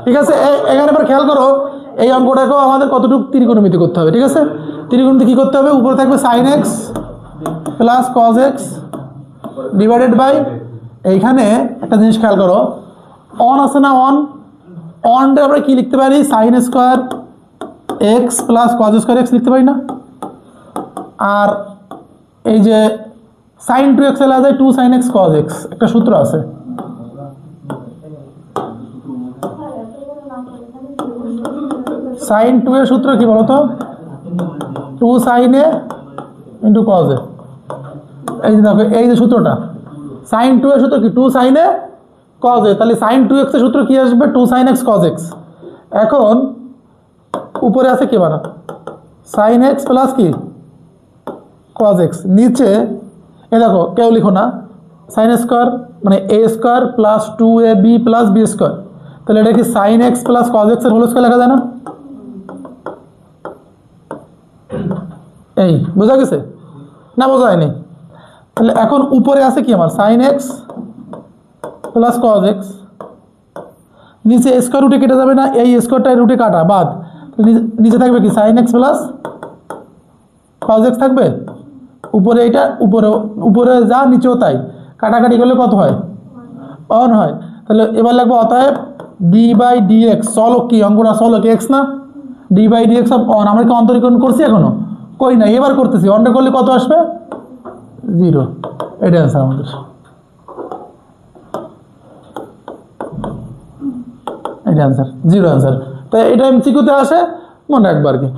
ঠিক আছে, এখানে এবার খেয়াল করো এই অঙ্কটাকেও আমাদের কতটুকু ত্রিকোণমিতি করতে হবে। ঠিক আছে, ত্রিকোণমিতি কী করতে হবে, উপরে থাকবে sine x plus cos x divided by, এইখানে একটা জিনিস খেয়াল করো, অন আছে না, অনটা আমরা কি লিখতে পারি, sine square x plus cos square x লিখতে পারি না। আর এই যে সাইন 2x এ লেখা যায় 2 sin x cos x, একটা সূত্র আছে। সাইন 2 এর সূত্র কি বলতো, 2 sin a into cos a। এই যে দেখো এই যে সূত্রটা, সাইন 2 এর সূত্র কি 2 sin a cos a, তাহলে সাইন 2x এর সূত্র কি আসবে 2 sin x cos x। এখন উপরে আছে কি বানা সাইন x প্লাস কি cos x, নিচে এ দেখো কেউ লিখো না সাইন স্কোয়ার মানে a square plus 2ab plus b square, তাহলে এটা কি sine x plus cos x এর হোল স্কোয়ার লেখা যায় না? এই বোঝা গেছে না, বোঝা যায়নি? তাহলে এখন উপরে আছে কি আমার sine x plus cos x, নিচে স্কোয়ার রুটে কেটে যাবে না, এই স্কোয়ারটা রুটে কাটা বাদ, নিচে থাকবে কি sine x plus cos x থাকবে, উপরে এইটা উপরে যা নিচেও তাই, কাটাকাটি করলে কত হয়, অন হয়। তাহলে এবার লাগবে অতএব ডি বাই ডি এক্স, চলো কি অঙ্কটা চলো কি এক্স না, d by d x of on, আমরা কি অন্তরীকরণ করছি এখনো, করি না, এবার করতেছি, অনটা করলে কত আসবে 0, এটা অ্যান্সার আমাদের, এটা অ্যান্সার 0 অ্যান্সার। তাই এটা এমসিকিউতে আসে, মনে রাখবো আর কি।